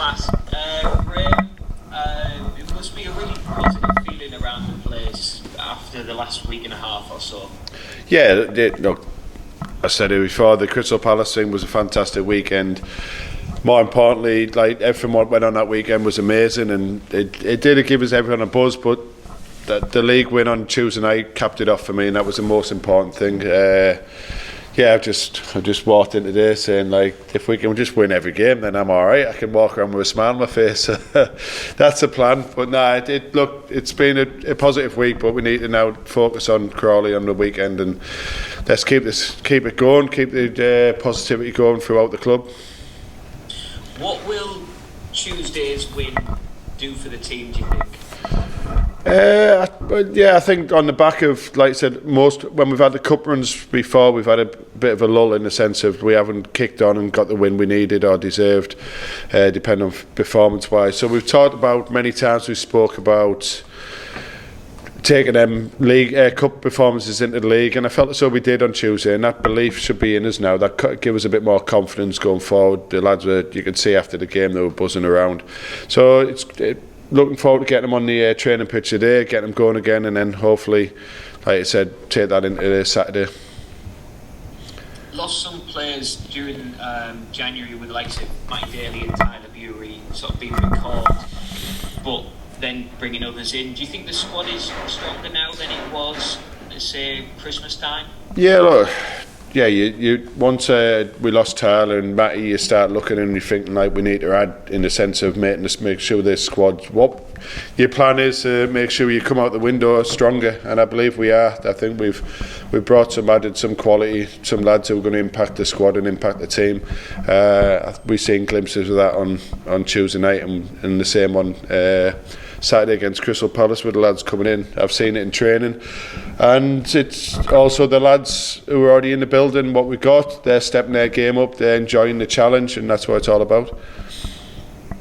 class. Graeme, it must be a really positive feeling around the place after the last week and a half or so. Yeah, look, I said it before, the Crystal Palace thing was a fantastic weekend. More importantly, like everything what went on that weekend was amazing, and it did give us everyone a buzz, but the league win on Tuesday night capped it off for me, and that was the most important thing. I've just walked in today saying, like, if we can just win every game, then I'm alright. I can walk around with a smile on my face. That's the plan. But it's been a positive week, but we need to now focus on Crawley on the weekend, and let's keep it going, keep the positivity going throughout the club. What will Tuesday's win do for the team, do you think? I think on the back of, like I said, when we've had the cup runs before, we've had a bit of a lull in the sense of we haven't kicked on and got the win we needed or deserved, depending on performance-wise. So we've talked about many times, we spoke about taking them league cup performances into the league, and I felt as though we did on Tuesday, and that belief should be in us now. That could give us a bit more confidence going forward. The lads you could see after the game, they were buzzing around. So looking forward to getting them on the training pitch today, getting them going again, and then hopefully, like I said, take that into Saturday. Lost some players during January with the likes of Mike Daly and Tyler Bury sort of being recalled, but then bringing others in. Do you think the squad is stronger now than it was, let's say, Christmas time? Yeah, look. Yeah, you once we lost Tyler and Matty, you start looking and you're thinking like we need to add in the sense of make sure this squad. What your plan is to make sure you come out the window stronger, and I believe we are. I think we've added some quality, some lads who are going to impact the squad and impact the team. We've seen glimpses of that on Tuesday night and the same on Saturday against Crystal Palace with the lads coming in. I've seen it in training, and it's also the lads who are already in the building. What we got, they're stepping their game up, they're enjoying the challenge, and that's what it's all about.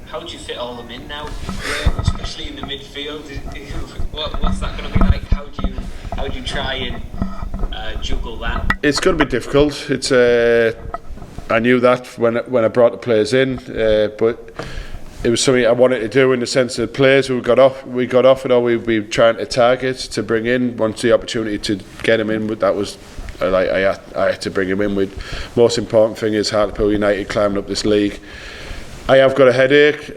How do you fit all them in now, especially in the midfield? What's that going to be like? How do you try and juggle that? It's going to be difficult. I knew that when I brought the players in, but it was something I wanted to do in the sense that players who we got off it, or we'd be trying to target to bring in once the opportunity to get them in. But that was I had to bring them in. With most important thing is Hartlepool United climbing up this league. I have got a headache.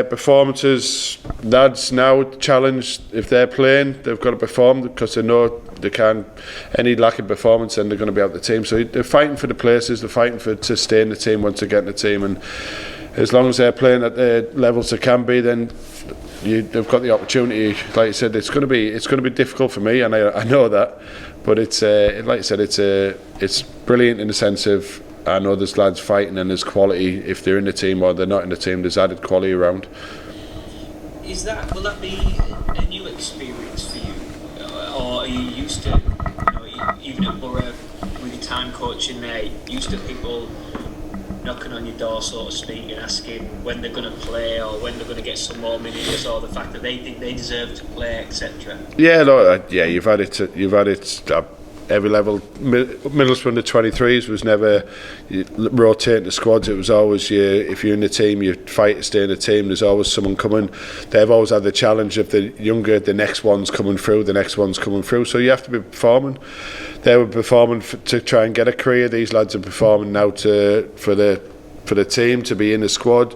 Performances, lads now challenged. If they're playing, they've got to perform because they know they can't. Any lack of performance, then they're going to be out of the team. So they're fighting for the places. They're fighting to stay in the team once they get in the team, and as long as they're playing at the levels they can be, then they've got the opportunity. Like I said, it's going to be difficult for me, and I know that. But it's like I said, it's brilliant in the sense of I know there's lads fighting and there's quality. If they're in the team or they're not in the team, there's added quality around. Will that be a new experience for you, or are you used to, even at Borough with your time coaching there, used to people knocking on your door, so to speak, and asking when they're going to play or when they're going to get some more minutes, or the fact that they think they deserve to play, etc. You've had it. Every level. Middlesbrough under 23s was never rotating the squads. It was always if you're in the team, you fight to stay in the team. There's always someone coming. They've always had the challenge of the younger, the next one's coming through. So you have to be performing. They were performing to try and get a career. These lads are performing now for the team to be in the squad.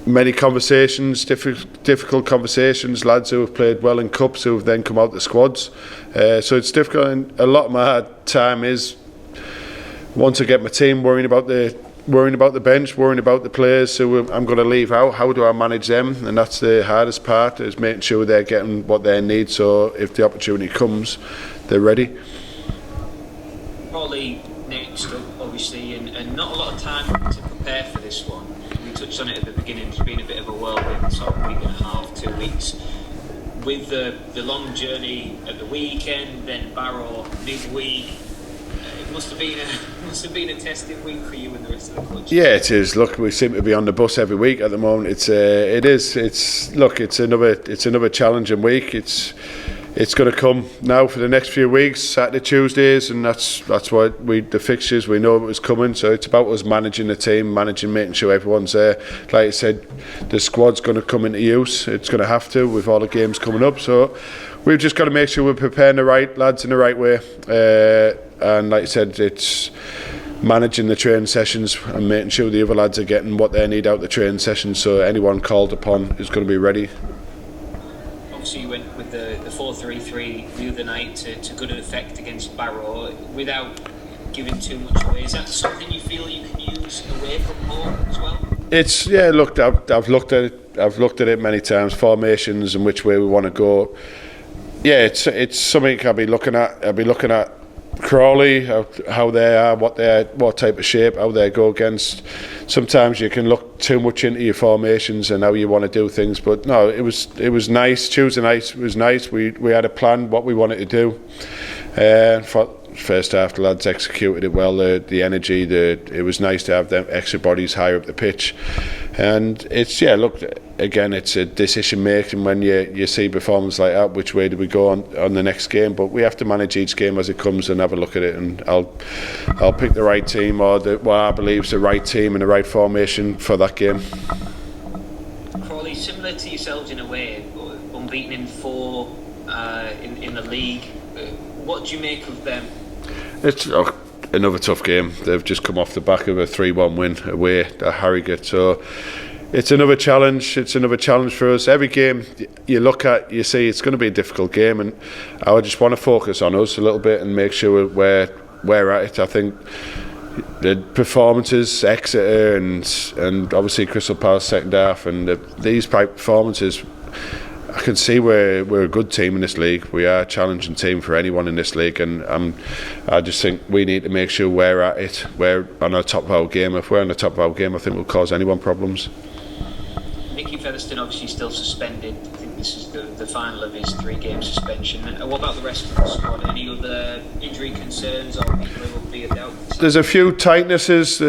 Many conversations, difficult conversations, lads who have played well in cups who have then come out the squads. So it's difficult, and a lot of my time is once I get my team worrying about the bench, worrying about the players who I'm going to leave out. How do I manage them? And that's the hardest part, is making sure they're getting what they need, so if the opportunity comes, they're ready. Crawley next up, obviously, and not a lot of time to prepare for this one. We touched on it at the beginning. It's been a bit of a whirlwind, sort of week and a half, 2 weeks. With the long journey at the weekend, then Barrow midweek, it must have been a testing week for you and the rest of the coach. Yeah, it is. Look, we seem to be on the bus every week at the moment. It's another challenging week. it's going to come now for the next few weeks, Saturday, Tuesdays, and that's why the fixtures, we know it was coming. So it's about us managing the team, making sure everyone's there. Like I said, the squad's going to come into use. It's going to have to with all the games coming up. So we've just got to make sure we're preparing the right lads in the right way. And like I said, it's managing the training sessions and making sure the other lads are getting what they need out the training sessions, so anyone called upon is going to be ready. Obviously you went with the 4-3-3 the other night to good effect against Barrow without giving too much away. Is that something you feel you can use away from home as well? It's look, I've looked at it. I've looked at it many times, formations and which way we want to go. Yeah, it's something I'll be looking at. I'll be looking at Crawley, how they are, what type of shape, how they go against. Sometimes you can look too much into your formations and how you want to do things, but no, it was nice. Tuesday night was nice. We had a plan what we wanted to do. For first half, the lads executed it well. The energy, it was nice to have them extra bodies higher up the pitch, and it's again, it's a decision making when you see performance like that. Which way do we go on the next game? But we have to manage each game as it comes and have a look at it. And I'll pick the right team or what I believe is the right team and the right formation for that game. Crawley, similar to yourselves in a way, unbeaten in 4 in the league. What do you make of them? It's another tough game. They've just come off the back of a 3-1 win away at Harrogate, so it's another challenge. It's another challenge for us. Every game you look at, you see it's going to be a difficult game, and I just want to focus on us a little bit and make sure we're at it. I think the performances, Exeter and obviously Crystal Palace second half, and these type performances, I can see we're a good team in this league. We are a challenging team for anyone in this league, and I just think we need to make sure we're at it. We're on the top of our game. If we're on the top of our game, I think we'll cause anyone problems. Nicky Featherstone obviously still suspended. I think this is the final of his 3-game suspension. What about the rest of the squad? Any other injury concerns or people who will be a doubt? There's a few tightnesses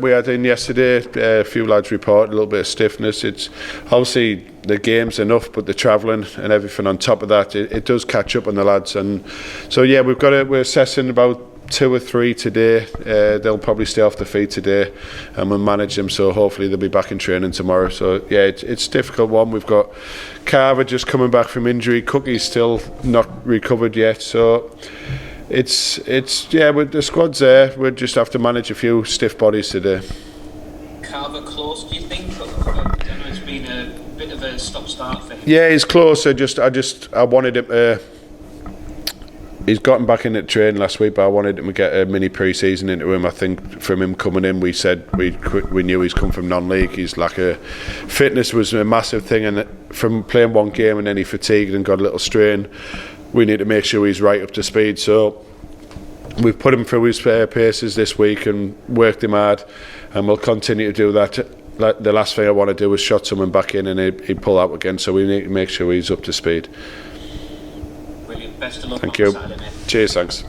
we had in yesterday. A few lads reported a little bit of stiffness. It's obviously the game's enough, but the travelling and everything on top of that, it does catch up on the lads. And so yeah, we're assessing about 2 or 3 today. They'll probably stay off the feet today, and we'll manage them. So hopefully they'll be back in training tomorrow. So yeah, it's a difficult one. We've got Carver just coming back from injury. Cookie's still not recovered yet. So it's the squad's there. We'll just have to manage a few stiff bodies today. Carver close, do you think? I know it's been a bit of a stop-start for him. Yeah, he's close. I wanted him. He's gotten back into training last week, but I wanted him to get a mini pre-season into him. I think from him coming in, we said we knew he's come from non-league. He's like fitness was a massive thing, and from playing one game and then he fatigued and got a little strain. We need to make sure he's right up to speed. So we've put him through his paces this week and worked him hard, and we'll continue to do that. The last thing I want to do is shot someone back in and he'd pull out again. So we need to make sure he's up to speed. Brilliant. Best of luck. Thank you. Saturday, mate. Cheers, thanks.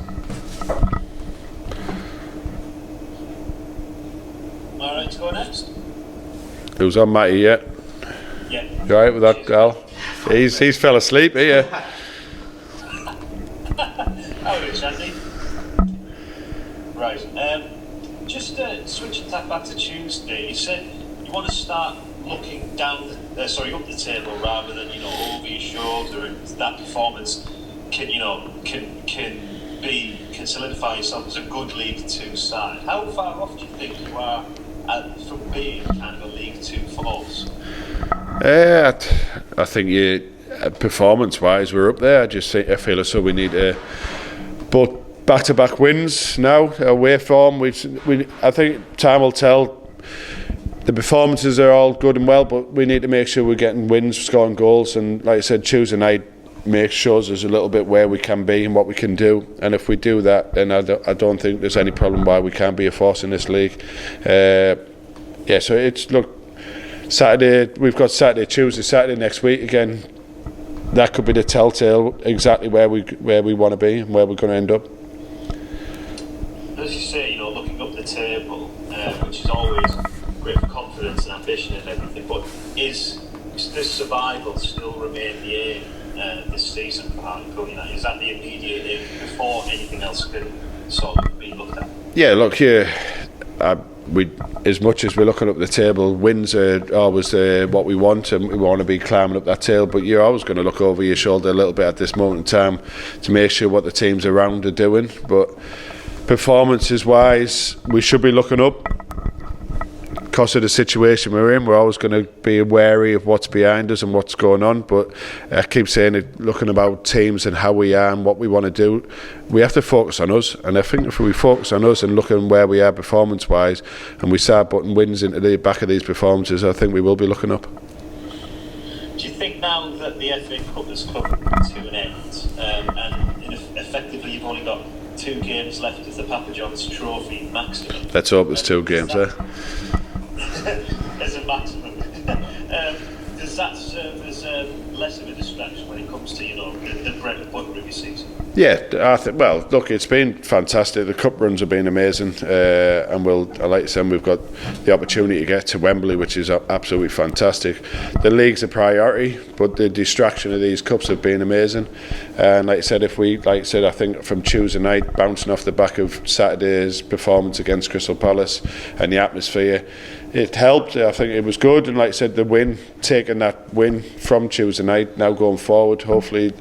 All right, to go next. Who's on Matty yet? Yeah. You alright with that, Gal? He's fell asleep here. How are you, Sandy? Right. Just switching that back to Tuesday. You said you want to start looking up the table rather than over your shoulder, and that performance can solidify yourself as a good League 2 side. How far off do you think you are from being kind of a League 2 force? I think performance-wise we're up there. I feel as though we need to, but back-to-back wins now, away form. I think time will tell. The performances are all good and well, but we need to make sure we're getting wins, scoring goals, and like I said, Tuesday night shows us a little bit where we can be and what we can do. And if we do that, then I don't think there's any problem why we can't be a force in this league. So it's Saturday. We've got Saturday next week again. That could be the telltale exactly where we want to be and where we're going to end up. As you say, looking up the table, which is always great for confidence and ambition and everything, but is this survival still remain the aim? this season for Hartlepool United? Is that the immediate aim before anything else can sort of be looked at? Yeah, look here. We, as much as we're looking up the table, wins are always what we want, and we want to be climbing up that table. But you're always going to look over your shoulder a little bit at this moment in time to make sure what the teams around are doing. But performances wise, we should be looking up. Because of the situation we're in, we're always going to be wary of what's behind us and what's going on. But I keep saying it, looking about teams and how we are and what we want to do, we have to focus on us. And I think if we focus on us and looking where we are performance-wise, and we start putting wins into the back of these performances, I think we will be looking up. Do you think now that the FA Cup has come to an end, and effectively you've only got 2 games left of the Papa John's Trophy maximum? Let's hope there's 2 games there. As a maximum, does that serve as less of a distraction when it comes to the bread and butter of your season? Yeah, I think. Well, look, it's been fantastic. The cup runs have been amazing, and like I said, we've got the opportunity to get to Wembley, which is absolutely fantastic. The league's a priority, but the distraction of these cups have been amazing. And like I said, I think from Tuesday night, bouncing off the back of Saturday's performance against Crystal Palace and the atmosphere, it helped. I think it was good, and like I said, the win, taking that win from Tuesday night, now going forward, hopefully,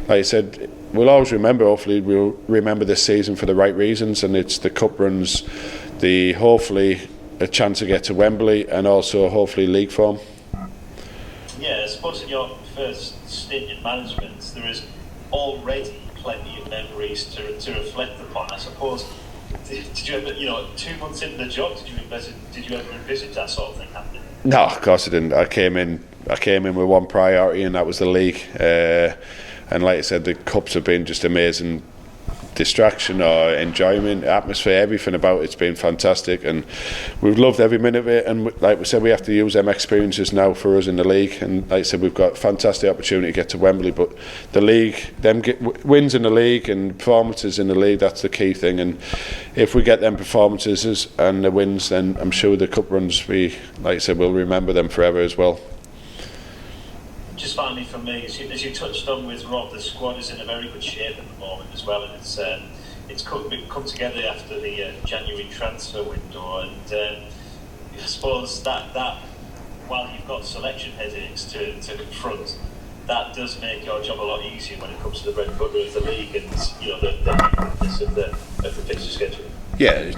like I said, hopefully we'll remember this season for the right reasons, and it's the cup runs, hopefully a chance to get to Wembley, and also hopefully league form. Yeah, I suppose in your first stint in management, there is already plenty of memories to reflect upon. I suppose, did you ever, 2 months into the job, did you ever envisage that sort of thing happening? No, of course I didn't. I came in with one priority, and that was the league. And like I said, the cups have been just amazing. Distraction or enjoyment, atmosphere, everything about it's been fantastic, and we've loved every minute of it. And like we said, we have to use them experiences now for us in the league. And like I said, we've got a fantastic opportunity to get to Wembley, but the league, wins in the league and performances in the league, that's the key thing. And if we get them performances and the wins, then I'm sure the cup runs, like I said, we'll remember them forever as well. Just finally from me, as you touched on with Rob, the squad is in a very good shape at the moment as well, and it's come together after the January transfer window, and I suppose that while you've got selection headaches to confront, that does make your job a lot easier when it comes to the bread and butter of the league and the hecticness of the fixture schedule. Yeah,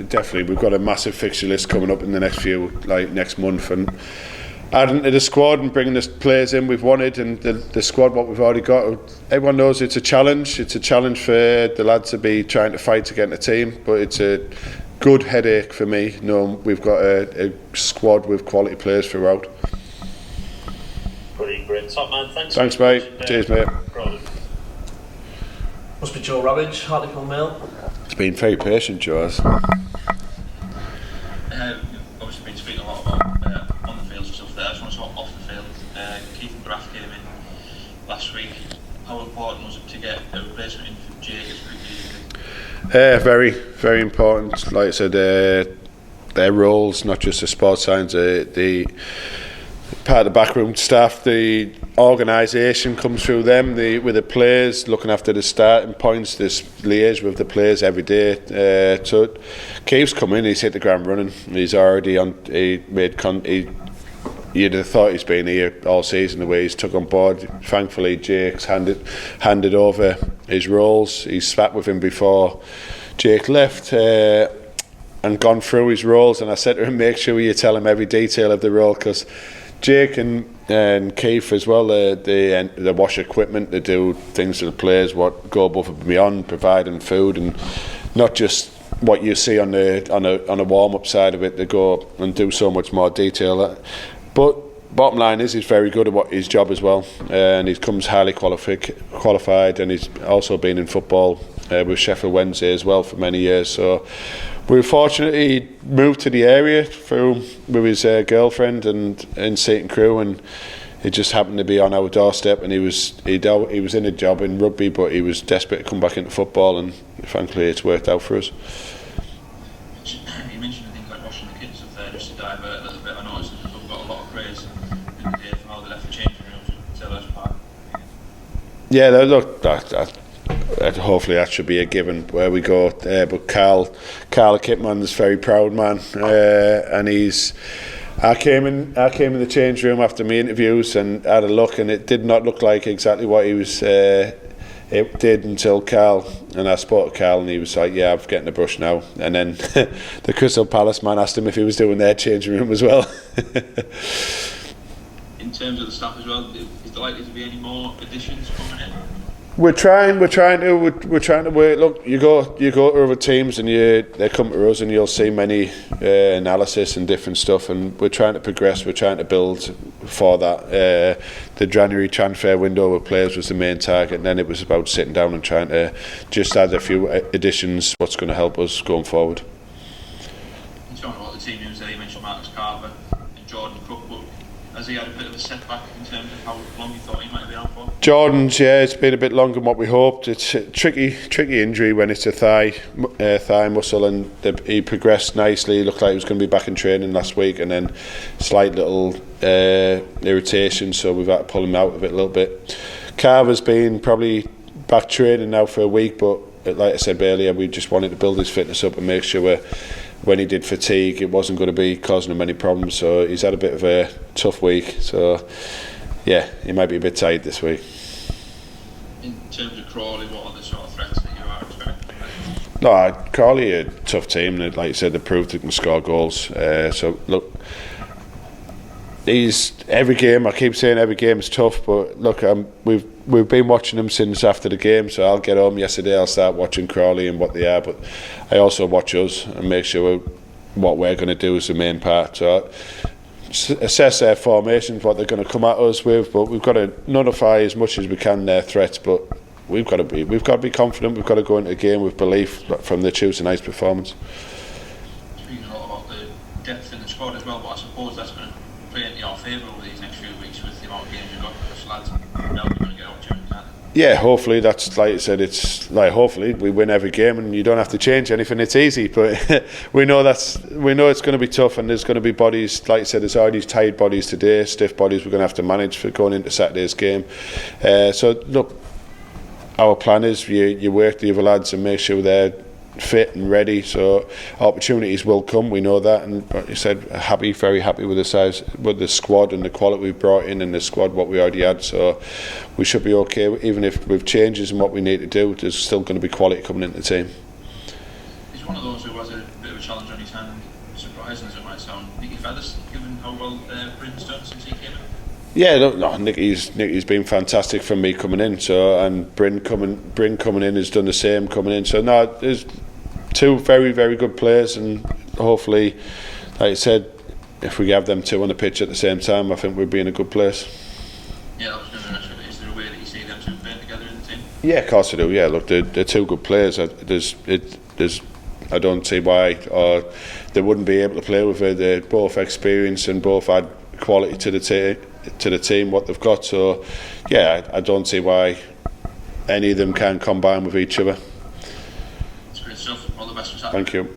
definitely. We've got a massive fixture list coming up in the next month, and adding to the squad and bringing the players in we've wanted, and the squad what we've already got, everyone knows it's a challenge. It's a challenge for the lads to be trying to fight to get in the team, but it's a good headache for me knowing we've got a squad with quality players throughout. Brilliant, great. Top man, thanks mate. Cheers mate. Crawley. Must be Joe Ravage, Hartlepool Mail. It's been very patient, Joe. Obviously been speaking a lot about on the field stuff there. I just want to talk off the field. Keith and Graff came in last week. How important was it to get a replacement in for Jake as quickly as you could? Very, very important. Like I said, their roles, not just the sports science, the part of the backroom staff, the organisation comes through them, with the players, looking after the starting points, this liaise with the players every day. So Keith's come in, he's hit the ground running. He's already you'd have thought he's been here all season the way he's took on board. Thankfully Jake's handed over his roles. He's sat with him before Jake left and gone through his roles, and I said to him, make sure you tell him every detail of the role, because Jake and Keith as well, they wash equipment, they do things to the players, what go above and beyond, providing food, and not just what you see on a warm-up side of it. They go and do so much more detail. But bottom line is he's very good at his job as well, and he comes highly qualified, and he's also been in football with Sheffield Wednesday as well for many years. So we were fortunate he moved to the area with his girlfriend and in Seaton Crew, and it just happened to be on our doorstep, and he was in a job in rugby, but he was desperate to come back into football, and thankfully it's worked out for us. You mentioned things like washing the kits up there, just to divert a little bit. I noticed that we've got a lot of praise in the day for how they left the changing rooms. Tell us part. Yeah, look, hopefully that should be a given where we go. But Carl Kipman's very proud man, and he's. I came in the change room after my interviews and had a look, and it did not look like exactly what he was. It did until Carl, and I spoke to Carl, and he was like, "Yeah, I'm getting the brush now." And then the Crystal Palace man asked him if he was doing their changing room as well. In terms of the staff as well, is there likely to be any more additions coming in? We're trying to work. Look, you go to other teams and they come to us and you'll see many analysis and different stuff, and we're trying to progress. We're trying to build for that. The January transfer window with players was the main target, and then it was about sitting down and trying to just add a few additions. What's going to help us going forward. And talking about the team news there, you mentioned Marcus Carver and Jordan Cook, but has he had a bit of a setback in terms of how long you thought he might be out for? Jordan's, it's been a bit longer than what we hoped. It's a tricky injury when it's a thigh muscle, and he progressed nicely. He looked like he was going to be back in training last week, and then slight little irritation, so we've had to pull him out of it a little bit. Carver's been probably back training now for a week, but like I said earlier, we just wanted to build his fitness up and make sure when he did fatigue, it wasn't going to be causing him any problems. So he's had a bit of a tough week. So yeah, he might be a bit tired this week. In terms of Crawley, what are the sort of threats that you are expecting? No, Crawley are a tough team. And like you said, they proved they can score goals. So look, every game. I keep saying every game is tough, but look, we've been watching them since after the game. So I'll get home yesterday. I'll start watching Crawley and what they are, but I also watch us and make sure what we're going to do is the main part. So assess their formations, what they're going to come at us with, but we've got to nullify as much as we can their threats. But we've got to be confident. We've got to go into the game with belief from the Tuesday night's performance. Speaking a lot about the depth in the squad as well, but I suppose that's going to play into your favour over these next few weeks with the amount of games you've got. Because lads are going to get opportunities. Yeah, hopefully that's like I said. It's like hopefully we win every game and you don't have to change anything. It's easy, but we know it's going to be tough, and there's going to be bodies. Like I said, there's already tired bodies today, stiff bodies. We're going to have to manage for going into Saturday's game. So look, our plan is you work the other lads and make sure they're fit and ready. So opportunities will come. We know that, and like you said, very happy with the size, with the squad and the quality we've brought in, and the squad what we already had. So we should be okay, even if with changes and what we need to do. There's still going to be quality coming into the team. He's one of those who has a bit of a challenge on his hand, surprising as it might sound. Nicky Feathers, given how well Bryn's done since he came in. Yeah, no, Nicky's been fantastic from me coming in. So, and Bryn coming in has done the same coming in. So no, there's two very, very good players, and hopefully, like I said, if we have them two on the pitch at the same time, I think we'd be in a good place. Yeah, that was going to be nice. Is there a way that you see them two playing together in the team? Yeah, of course I do. Yeah, look, they're two good players. I don't see why they wouldn't be able to play with it. They're both experienced and both add quality to the team what they've got. So yeah, I don't see why any of them can combine with each other. It's great stuff. All the best for Saturday. Thank you.